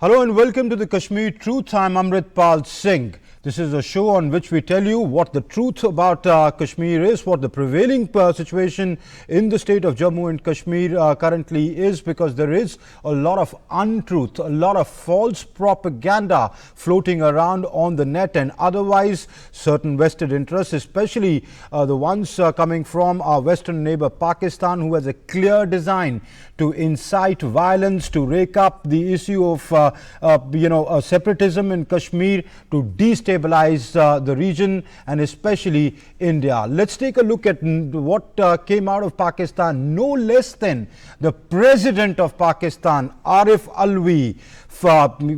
Hello and welcome to the Kashmir Truth. I'm Amritpal Singh. This is a show on which we tell you what the truth about Kashmir is, what the prevailing situation in the state of Jammu and Kashmir currently is, because there is a lot of untruth, a lot of false propaganda floating around on the net, and otherwise certain vested interests, especially the ones coming from our western neighbor Pakistan, who has a clear design to incite violence, to rake up the issue of separatism in Kashmir, to destabilize the region and especially India. Let's take a look at what came out of Pakistan. No less than the President of Pakistan, Arif Alvi.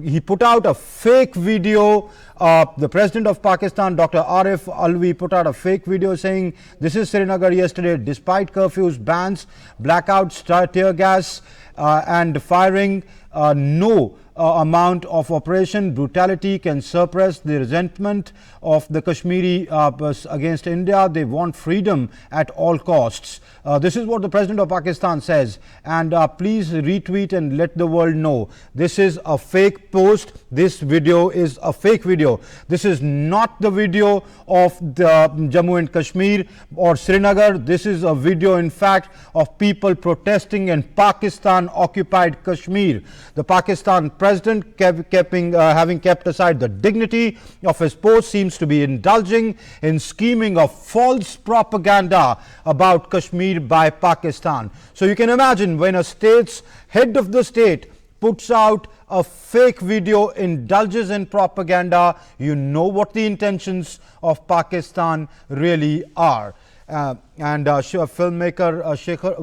He put out a fake video. The President of Pakistan, Dr. Arif Alvi, put out a fake video saying this is Srinagar yesterday. Despite curfews, bans, blackouts, tear gas and firing, no amount of operation brutality can suppress the resentment of the Kashmiri against India. They want freedom at all costs. This is what the President of Pakistan says, and please retweet and let the world know this is a fake post. This video is a fake video. This is not the video of the Jammu and Kashmir or Srinagar. This is a video, in fact, of people protesting in Pakistan occupied Kashmir. The Pakistan President, having kept aside the dignity of his post, seems to be indulging in scheming of false propaganda about Kashmir by Pakistan. So you can imagine when a state's head of the state puts out a fake video, indulges in propaganda, you know what the intentions of Pakistan really are. Filmmaker Shekhar,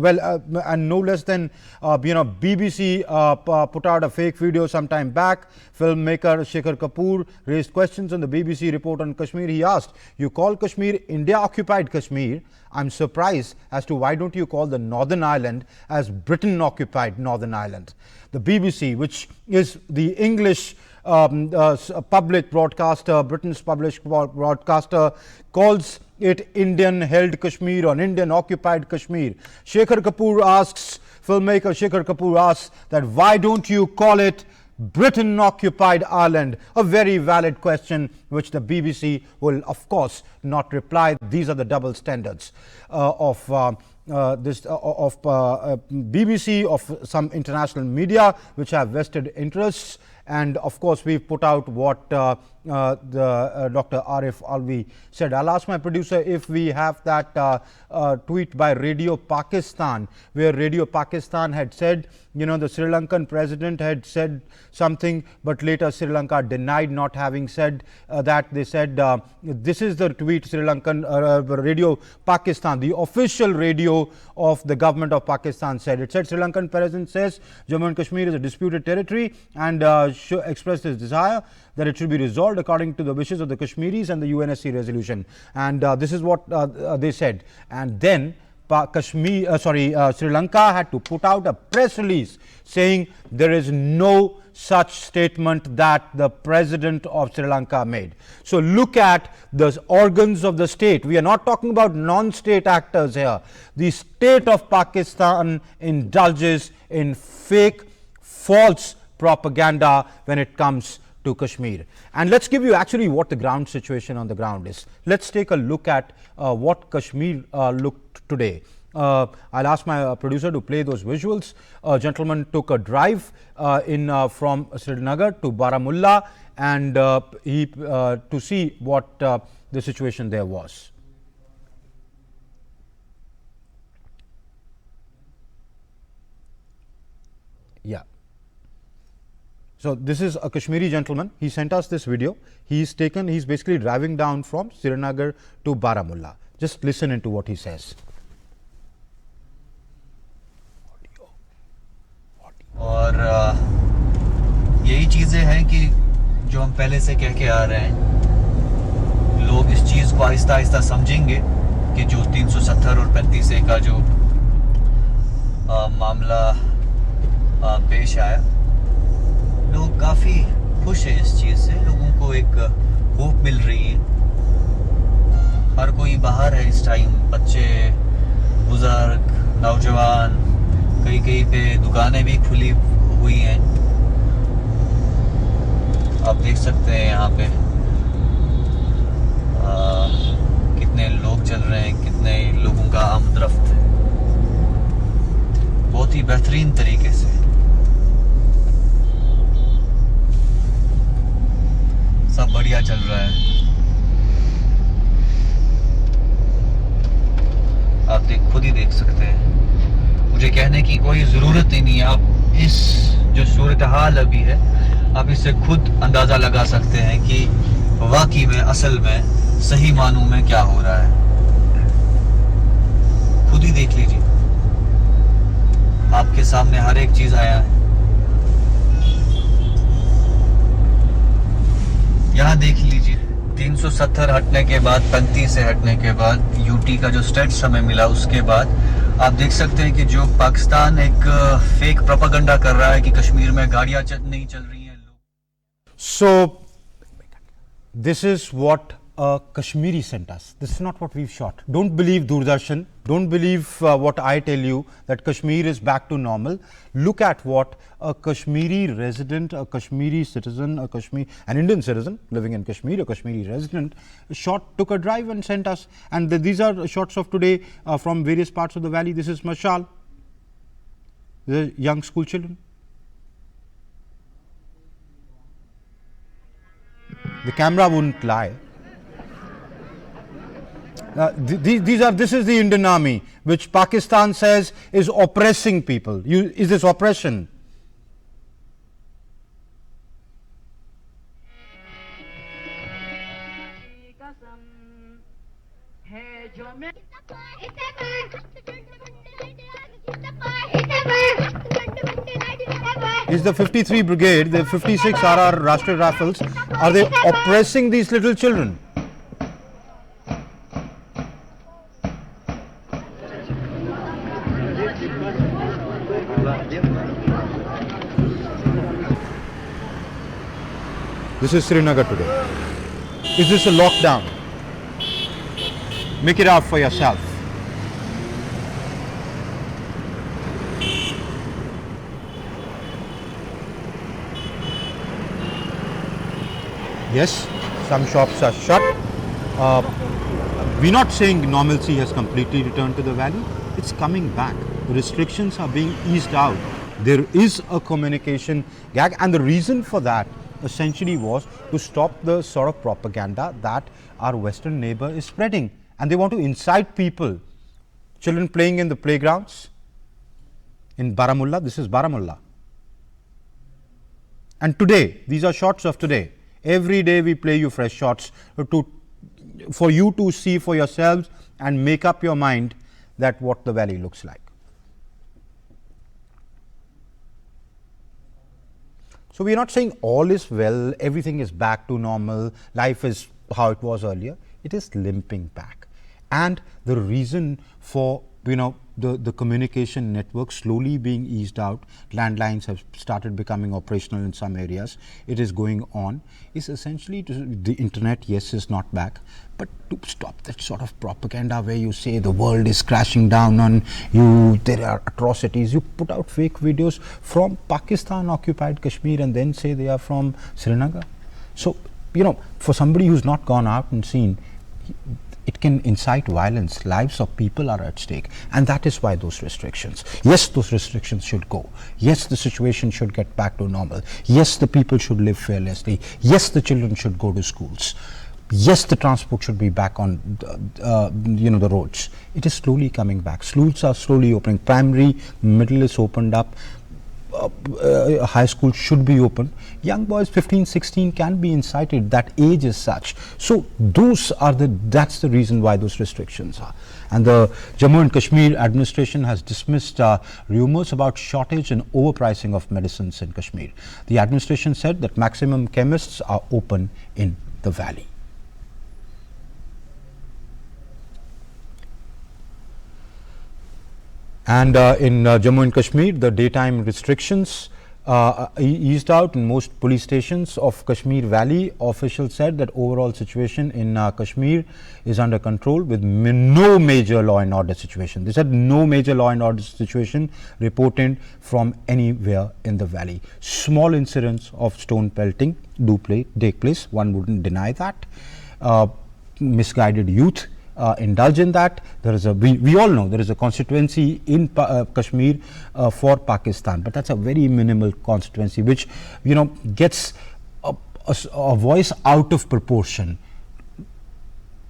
and no less than BBC put out a fake video some time back. Filmmaker Shekhar Kapoor raised questions on the BBC report on Kashmir. He asked, "You call Kashmir India occupied Kashmir? I'm surprised as to why don't you call the Northern Ireland as Britain occupied Northern Ireland." The BBC, which is the English public broadcaster, Britain's public broadcaster, calls it Indian held Kashmir or Indian occupied Kashmir. Filmmaker Shekhar Kapoor asks that why don't you call it Britain occupied Ireland? A very valid question which the BBC will of course not reply. These are the double standards of BBC, of some international media which have vested interests. And of course, we've put out what Dr. Arif Alvi said. I'll ask my producer if we have that tweet by Radio Pakistan, where Radio Pakistan had said, the Sri Lankan president had said something, but later Sri Lanka denied not having said that. They said, this is the tweet Sri Lankan Radio Pakistan, the official radio of the government of Pakistan, said. It said, Sri Lankan president says Jammu and Kashmir is a disputed territory and expressed his desire that it should be resolved according to the wishes of the Kashmiris and the UNSC resolution. And this is what they said. And then Sri Lanka had to put out a press release saying there is no such statement that the president of Sri Lanka made. So look at the organs of the state. We are not talking about non-state actors here. The state of Pakistan indulges in fake, false propaganda when it comes to Kashmir. And let's give you actually what the ground situation on the ground is. Let's take a look at what Kashmir looked today. I'll ask my producer to play those visuals. A gentleman took a drive from Srinagar to Baramulla and to see what the situation there was. Yeah. So this is a Kashmiri gentleman. He sent us this video. He's basically driving down from Srinagar to Baramulla. Just listen into what he says. और यही चीज़ें हैं कि जो हम पहले से कह के आ रहे हैं, लोग इस चीज़ को आहिस्ता आहिस्ता समझेंगे कि जो 370 और 35A का जो मामला पेश आया, लोग काफ़ी खुश हैं इस चीज़ से. लोगों को एक होप मिल रही है. हर कोई बाहर है इस टाइम, बच्चे, बुजुर्ग, नौजवान, कहीं कहीं पे दुकानें भी खुली हुई हैं. आप देख सकते हैं यहाँ पे कितने लोग चल रहे हैं, कितने लोगों का आमदरफ्त है, बहुत ही बेहतरीन तरीके से सब बढ़िया चल रहा है। आप खुद ही देख सकते हैं, मुझे कहने की कोई ज़रूरत ही नहीं है। आप इस जो सूरत हाल अभी है, आप इससे खुद अंदाज़ा लगा सकते हैं कि वाकई में असल में सही मानों में क्या हो रहा है। खुद ही देख लीजिए, आपके सामने हर एक चीज़ आया है। यहाँ देख लीजिए, 370 हटने के बाद, 35 से हटने के बाद, यूटी का जो स्टेट्स हमें मिला उसके बाद आप देख सकते हैं कि जो पाकिस्तान एक फेक प्रोपेगेंडा कर रहा है कि कश्मीर में गाड़ियां नहीं चल रही हैं। So, this is what Kashmiri sent us. This is not what we've shot. Don't believe Doordarshan. Don't believe what I tell you that Kashmir is back to normal. Look at what a Kashmiri resident, a Kashmiri citizen, an Indian citizen living in Kashmir, a Kashmiri resident, took a drive and sent us. And these are shots of today from various parts of the valley. This is Mashal, the young school children. The camera wouldn't lie. This is the Indian army, which Pakistan says is oppressing people. Is this oppression? Is the 53 Brigade, the 56 RR Rashtriya Rifles, are they oppressing these little children? This is Srinagar today. Is this a lockdown? Make it out for yourself. Yes, some shops are shut. We're not saying normalcy has completely returned to the valley. It's coming back. The restrictions are being eased out. There is a communication gag, and the reason for that essentially was to stop the sort of propaganda that our Western neighbor is spreading. And they want to incite people. Children playing in the playgrounds in Baramulla. This is Baramulla. And today, these are shots of today. Every day we play you fresh shots for you to see for yourselves and make up your mind that what the valley looks like. So we are not saying all is well, everything is back to normal, life is how it was earlier. It is limping back. And the reason for the communication network slowly being eased out, landlines have started becoming operational in some areas, it is going on, is essentially the internet, yes, is not back, but to stop that sort of propaganda where you say the world is crashing down on you, there are atrocities. You put out fake videos from Pakistan occupied Kashmir and then say they are from Srinagar. So, for somebody who's not gone out and seen, it can incite violence. Lives of people are at stake, and that is why those restrictions. Yes, those restrictions should go. Yes, the situation should get back to normal. Yes, the people should live fearlessly. Yes, the children should go to schools. Yes, the transport should be back on the roads. It is slowly coming back. Schools are slowly opening. Primary, middle is opened up. High school should be open. Young boys 15, 16 can be incited. That age is such. So that's the reason why those restrictions are. And the Jammu and Kashmir administration has dismissed rumors about shortage and overpricing of medicines in Kashmir. The administration said that maximum chemists are open in the valley. And in Jammu and Kashmir, the daytime restrictions eased out in most police stations of Kashmir Valley. Officials said that overall situation in Kashmir is under control with no major law and order situation. They said no major law and order situation reported from anywhere in the valley. Small incidents of stone pelting do take place, one wouldn't deny that. Misguided youth indulge in that. There is we all know there is a constituency in Kashmir for Pakistan, but that's a very minimal constituency which gets a voice out of proportion.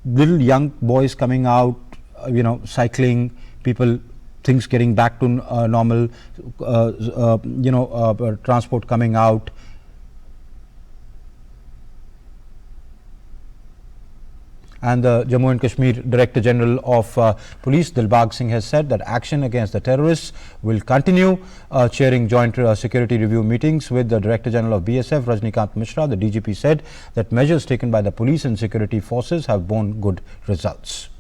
Little young boys coming out, cycling, people, things getting back to normal, transport coming out. And the Jammu and Kashmir Director General of Police, Dilbag Singh, has said that action against the terrorists will continue, chairing joint security review meetings with the Director General of BSF, Rajnikant Mishra. The DGP said that measures taken by the police and security forces have borne good results.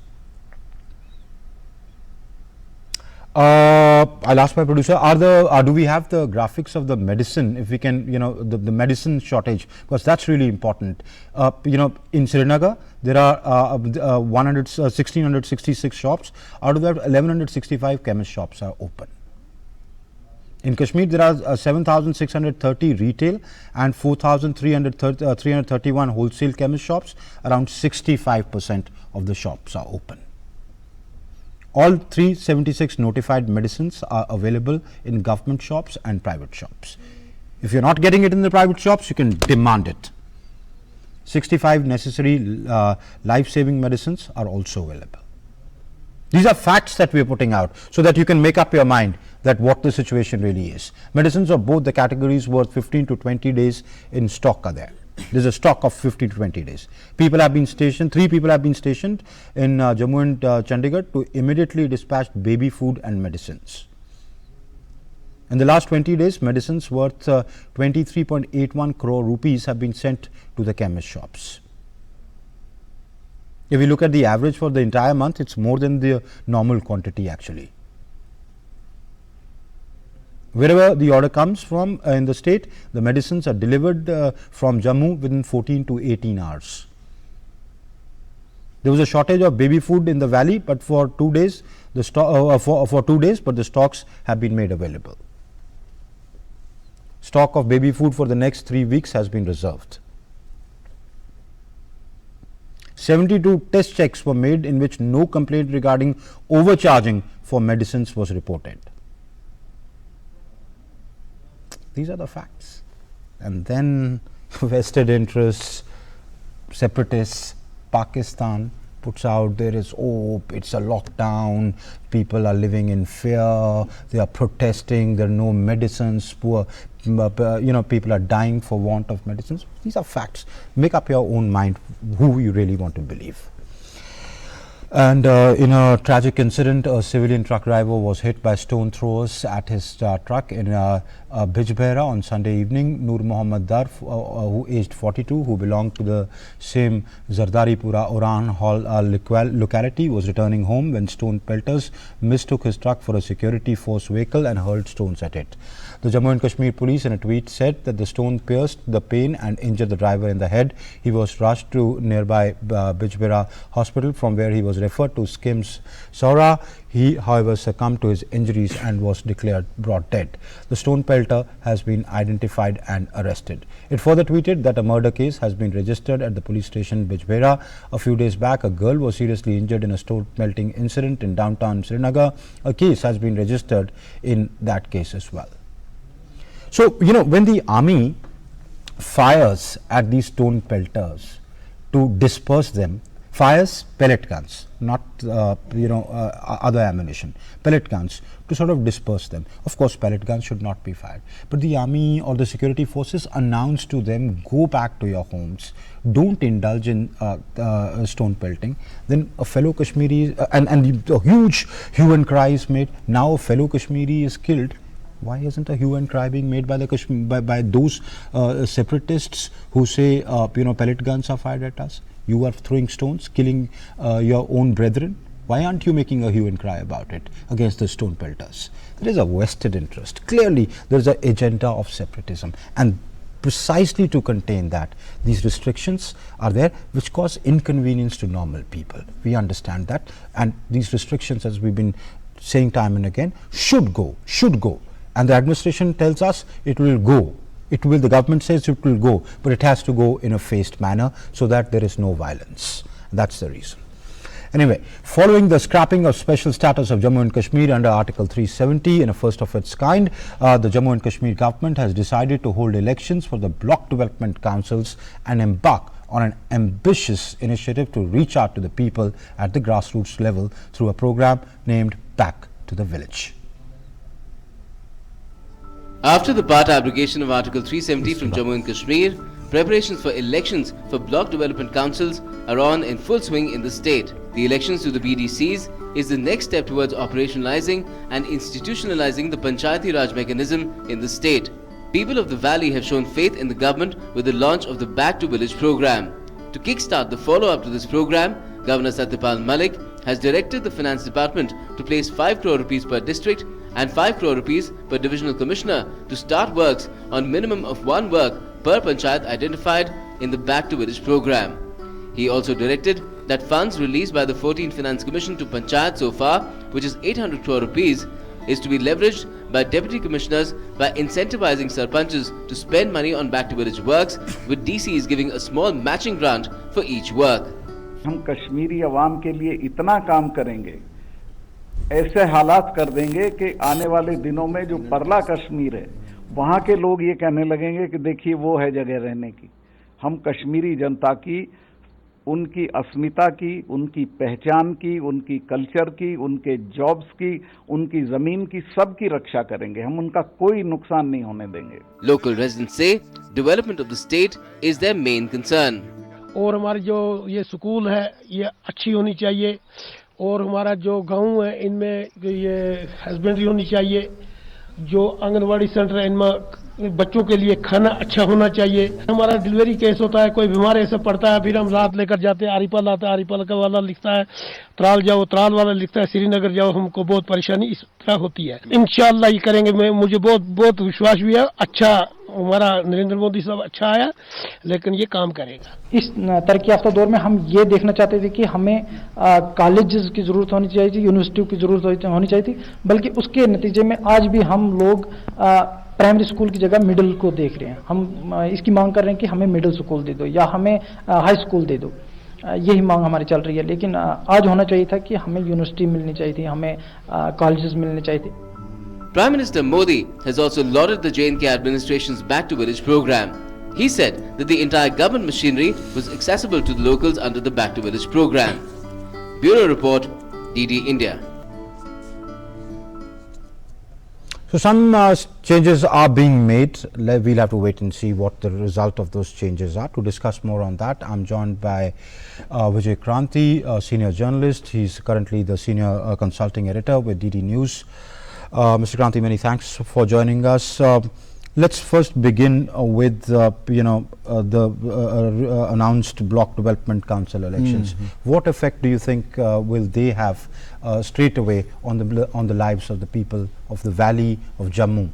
I'll ask my producer, do we have the graphics of the medicine, if we can, the medicine shortage, because that's really important. In Srinagar, there are 1,666 shops. Out of that, 1,165 chemist shops are open. In Kashmir, there are 7,630 retail and 4,331 wholesale chemist shops. Around 65% of the shops are open. All 376 notified medicines are available in government shops and private shops. If you're not getting it in the private shops, you can demand it. 65 necessary life-saving medicines are also available. These are facts that we are putting out so that you can make up your mind that what the situation really is. Medicines of both the categories worth 15 to 20 days in stock are there. There's a stock of 50 to 20 days. People have been stationed, 3 people have been stationed in Jammu and Chandigarh to immediately dispatch baby food and medicines. In the last 20 days, medicines worth 23.81 crore rupees have been sent to the chemist shops. If we look at the average for the entire month, it's more than the normal quantity actually. Wherever the order comes from in the state, the medicines are delivered from Jammu within 14 to 18 hours. There was a shortage of baby food in the valley, but for 2 days, the stocks have been made available. Stock of baby food for the next 3 weeks has been reserved. 72 test checks were made in which no complaint regarding overcharging for medicines was reported. These are the facts. And then vested interests, separatists, Pakistan puts out there is hope, it's a lockdown, people are living in fear, they are protesting, there are no medicines, poor, people are dying for want of medicines. These are facts. Make up your own mind who you really want to believe. And in a tragic incident, a civilian truck driver was hit by stone throwers at his truck in Bijbehra on Sunday evening. Nur Mohammad Dar, who aged 42, who belonged to the same Zardaripura Oran Hall locality, was returning home when stone pelters mistook his truck for a security force vehicle and hurled stones at it. The Jammu and Kashmir police in a tweet said that the stone pierced the pane and injured the driver in the head. He was rushed to nearby Bijbehra hospital, from where he was referred to SKIMS Saura. He, however, succumbed to his injuries and was declared brought dead. The stone pelter has been identified and arrested. It further tweeted that a murder case has been registered at the police station Bijbehra. A few days back, a girl was seriously injured in a stone melting incident in downtown Srinagar. A case has been registered in that case as well. So, when the army fires at these stone pelters to disperse them, fires pellet guns, not other ammunition, pellet guns to sort of disperse them. Of course, pellet guns should not be fired, but the army or the security forces announce to them, go back to your homes, don't indulge in stone pelting. Then a fellow Kashmiri, and a huge hue and cry is made. Now a fellow Kashmiri is killed. Why isn't a hue and cry being made by the by those separatists who say pellet guns are fired at us? You are throwing stones, killing your own brethren. Why aren't you making a hue and cry about it against the stone pelters? There is a vested interest. Clearly, there is an agenda of separatism, and precisely to contain that, these restrictions are there which cause inconvenience to normal people. We understand that, and these restrictions, as we've been saying time and again, should go, and the administration tells us it will go. It will, the government says it will go, but it has to go in a phased manner so that there is no violence. That's the reason. Anyway, following the scrapping of special status of Jammu and Kashmir under Article 370 in a first of its kind, the Jammu and Kashmir government has decided to hold elections for the block development councils and embark on an ambitious initiative to reach out to the people at the grassroots level through a program named Back to the Village. After the part abrogation of Article 370 from Jammu and Kashmir, preparations for elections for block development councils are on in full swing in the state. The elections to the BDCs is the next step towards operationalizing and institutionalizing the Panchayati Raj mechanism in the state. People of the valley have shown faith in the government with the launch of the Back to Village program. To kickstart the follow-up to this program, Governor Satyapal Malik has directed the Finance Department to place 5 crore rupees per district and 5 crore rupees per divisional commissioner to start works on minimum of 1 work per panchayat identified in the Back to Village program. He also directed that funds released by the 14th Finance Commission to panchayat so far, which is 800 crore rupees, is to be leveraged by deputy commissioners by incentivizing sarpanches to spend money on Back to Village works, with DCs giving a small matching grant for each work. हम कश्मीरी अवाम के लिए इतना काम करेंगे, ऐसे हालात कर देंगे कि आने वाले दिनों में जो परला कश्मीर है, वहाँ के लोग ये कहने लगेंगे कि देखिए वो है जगह रहने की। हम कश्मीरी जनता की, उनकी अस्मिता की, उनकी पहचान की, उनकी कल्चर की, उनके जॉब्स की, उनकी जमीन की, सबकी रक्षा करेंगे। हम उनका कोई नुकसान नहीं होने देंगे। Local residents say development of the state is their main concern. और हमारी जो ये स्कूल है ये अच्छी होनी चाहिए, और हमारा जो गांव है इनमें ये हस्बेंड्री होनी चाहिए, जो आंगनवाड़ी सेंटर है इनमें बच्चों के लिए खाना अच्छा होना चाहिए। हमारा डिलीवरी केस होता है, कोई बीमार ऐसा पड़ता है, फिर हम रात लेकर जाते हैं, आरिपल आता है, आरिपल का वाला लिखता है, त्राल जाओ त्राल वाला लिखता है, श्रीनगर जाओ, हमको बहुत परेशानी इस तरह होती है। इंशाअल्लाह ये करेंगे, मुझे बहुत विश्वास भी है। अच्छा, हमारा नरेंद्र मोदी साहब अच्छा आया, लेकिन ये काम करेगा। इस तरक्की याफ्ता दौर में हम ये देखना चाहते थे कि हमें कॉलेजेस की जरूरत होनी चाहिए थी, यूनिवर्सिटी की जरूरत होनी चाहिए थी, बल्कि उसके नतीजे में आज भी हम लोग प्राइमरी स्कूल की जगह मिडिल को देख रहे हैं। हम इसकी मांग कर रहे हैं कि हमें मिडिल स्कूल दे दो या हमें हाई स्कूल दे दो, यही मांग हमारी चल रही है। लेकिन आज होना चाहिए था कि हमें यूनिवर्सिटी मिलनी चाहिए थी, हमें कॉलेजेस मिलने चाहिए थे। Prime Minister Modi has also lauded the J&K administration's Back to Village program. He said that the entire government machinery was accessible to the locals under the Back to Village program. Bureau Report, DD India. So some changes are being made. We'll have to wait and see what the result of those changes are. To discuss more on that, I'm joined by Vijay Kranti, a senior journalist. He's currently the senior consulting editor with DD News. Mr. Kranti, many thanks for joining us. Let's first begin with the announced Block Development Council elections. What effect do you think will they have straight away on the lives of the people of the valley of Jammu?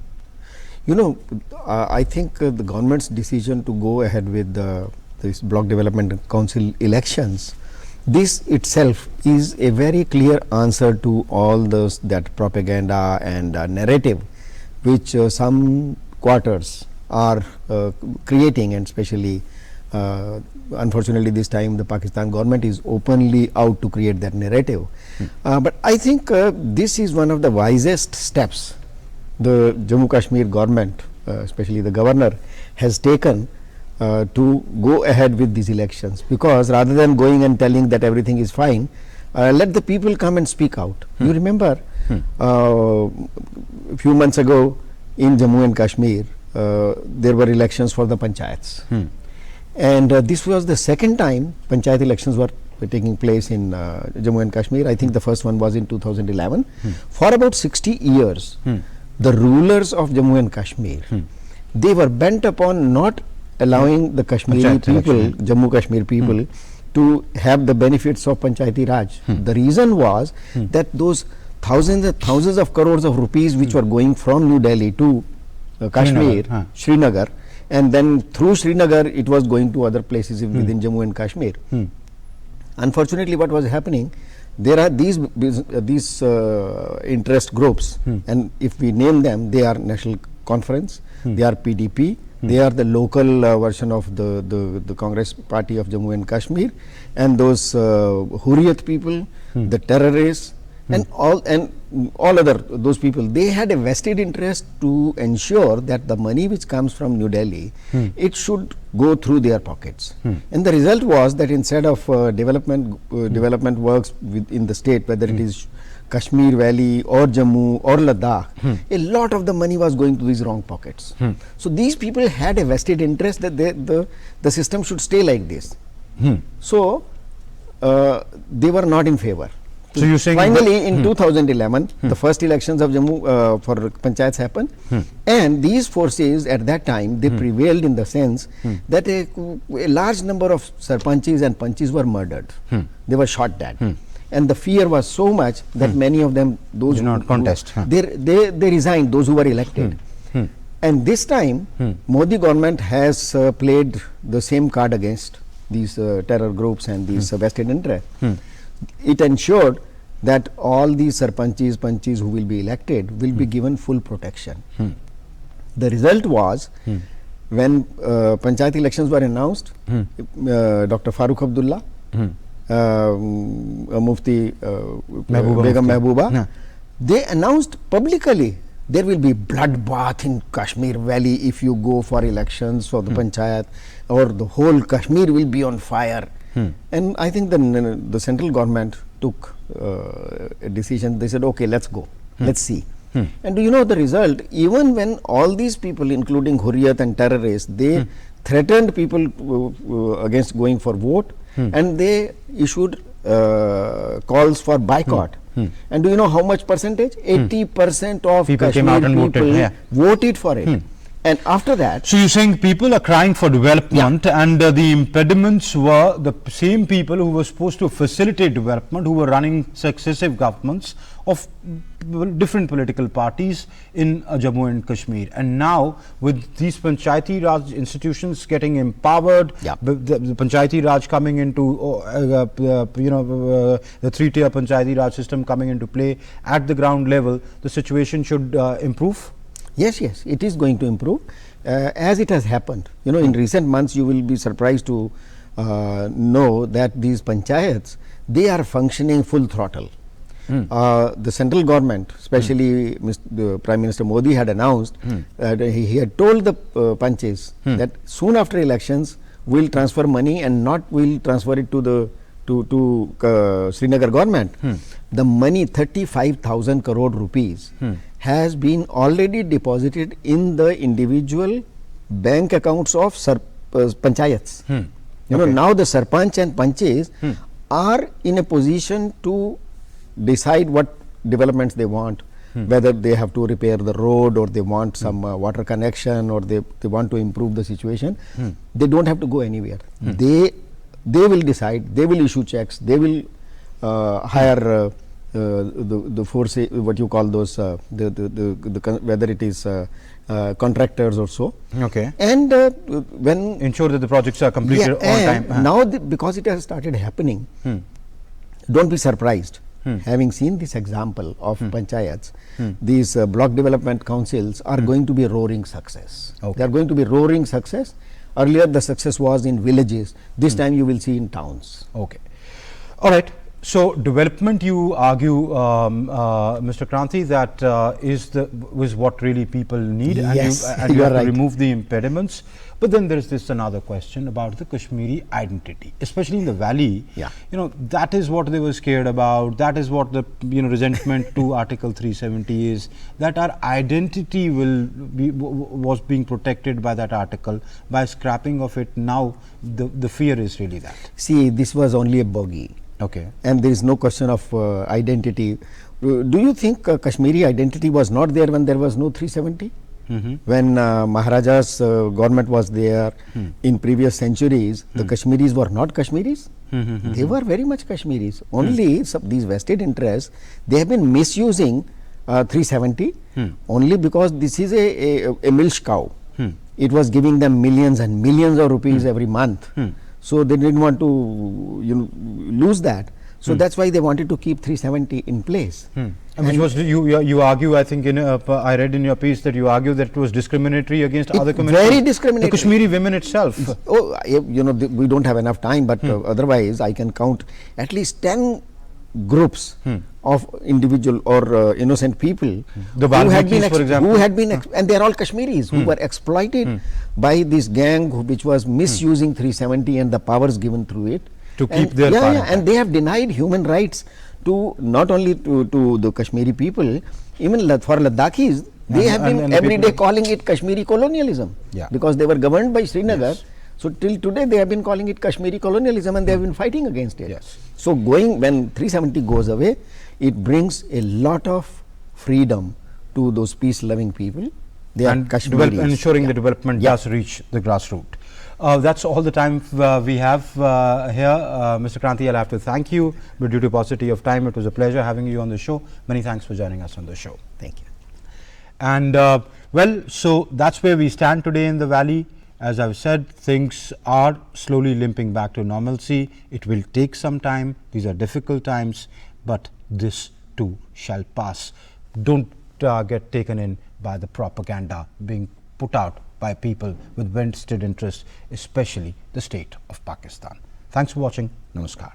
You know, I think the government's decision to go ahead with this Block Development Council elections, this itself is a very clear answer to all that propaganda and narrative which some quarters are creating, and especially unfortunately this time the Pakistan government is openly out to create that narrative. But I think this is one of the wisest steps the Jammu Kashmir government, especially the governor, has taken to go ahead with these elections, because rather than going and telling that everything is fine, let the people come and speak out. You remember a few months ago in Jammu and Kashmir there were elections for the panchayats, and this was the second time panchayat elections were taking place in Jammu and Kashmir. I think the first one was in 2011. For about 60 years the rulers of Jammu and Kashmir, they were bent upon not allowing the Kashmiri people, Jammu Kashmir people, to have the benefits of Panchayati Raj. The reason was that those thousands and thousands of crores of rupees which were going from New Delhi to Kashmir, Srinagar, and then through Srinagar it was going to other places within Jammu and Kashmir. Unfortunately, what was happening, there are these interest groups, and if we name them, they are National Conference, they are PDP, they are the local version of the Congress party of Jammu and Kashmir, and those Hurriyat people, the terrorists, and all other those people. They had a vested interest to ensure that the money which comes from New Delhi, it should go through their pockets. And the result was that instead of development works in the state, whether it is Kashmir Valley or Jammu or Ladakh, a lot of the money was going to these wrong pockets. So these people had a vested interest that the system should stay like this. So they were not in favor. So you're saying finally in 2011 the first elections of Jammu for panchayats happened, and these forces at that time, they prevailed in the sense that a large number of sarpanchis and panchis were murdered. They were shot dead. And the fear was so much that many of them, those did not contest. They resigned, those who were elected. And this time Modi government has played the same card against these terror groups and these vested interest. It ensured that all these sarpanchis, panchis who will be elected will be given full protection. The result was, when panchayat elections were announced, Dr. Farooq Abdullah, Mufti Begum Mehbooba, they announced publicly there will be bloodbath in Kashmir Valley if you go for elections for the panchayat, or the whole Kashmir will be on fire. And I think the central government took a decision. They said, okay, let's go, let's see. And do you know the result? Even when all these people, including Hurriyat and terrorists, they threatened people against going for vote, and they issued calls for boycott. And do you know how much percentage? 80% of people Kashmir came out and people voted for it. And after that, so you're saying people are crying for development, and the impediments were the same people who were supposed to facilitate development, who were running successive governments of different political parties in Jammu and Kashmir. And now with these Panchayati Raj institutions getting empowered, the Panchayati Raj coming into the three-tier Panchayati Raj system coming into play at the ground level, the situation should improve. Yes, yes, it is going to improve as it has happened. You know, in recent months you will be surprised to know that these panchayats, they are functioning full throttle. The central government, especially the Prime Minister Modi, had announced that he had told the panchayats that soon after elections we will transfer money and not will transfer it to the Srinagar government. The money, 35,000 crore rupees, has been already deposited in the individual bank accounts of panchayats. You know, now the sarpanch and panches are in a position to decide what developments they want, whether they have to repair the road, or they want some water connection, or they want to improve the situation. They don't have to go anywhere. They will decide, they will issue checks, they will hire the force, what you call those, whether it is contractors or so. Okay. And when ensure that the projects are completed on time. Now because it has started happening, don't be surprised. Having seen this example of panchayats, these block development councils are going to be a roaring success. They are going to be roaring success. Earlier the success was in villages. This time you will see in towns. Okay. All right. So development, you argue, Mr. Kranti, that is what really people need, yes, and you have to remove the impediments. But then there is this another question about the Kashmiri identity, especially in the valley. Yeah. You know, that is what they were scared about. That is what the resentment to Article 370 is. That our identity was being protected by that article. By scrapping of it, now the fear is really that. See, this was only a bogey. Okay. And there is no question of identity. Do you think Kashmiri identity was not there when there was no 370? When Maharaja's government was there in previous centuries, the Kashmiris were not Kashmiris. They were very much Kashmiris. Only these vested interests, they have been misusing 370 only because this is a milch cow. It was giving them millions and millions of rupees every month. So they didn't want to lose that. So that's why they wanted to keep 370 in place. And which was you argue, I think I read in your piece that you argue that it was discriminatory against other communities. Very discriminatory. The Kashmiri women itself. Oh, we don't have enough time, but otherwise I can count at least 10 groups of individual or innocent people The who had been, for example. and they are all Kashmiris who were exploited by this gang which was misusing 370 and the powers given through it. To keep their power. And they have denied human rights to not only to the Kashmiri people, even for Ladakhis, they have been every day calling it Kashmiri colonialism, because they were governed by Srinagar. So till today they have been calling it Kashmiri colonialism, and they have been fighting against it. So when 370 goes away, it brings a lot of freedom to those peace-loving people. They are Kashmiris. Ensuring the development does reach the grassroots. That's all the time we have here. Mr. Kranti, I'll have to thank you, but due to paucity of time, it was a pleasure having you on the show. Many thanks for joining us on the show. Thank you. And well, so that's where we stand today in the valley. As I've said, things are slowly limping back to normalcy. It will take some time. These are difficult times, but this too shall pass. Don't get taken in by the propaganda being put out by people with vested interests, especially the state of Pakistan. Thanks for watching. Namaskar.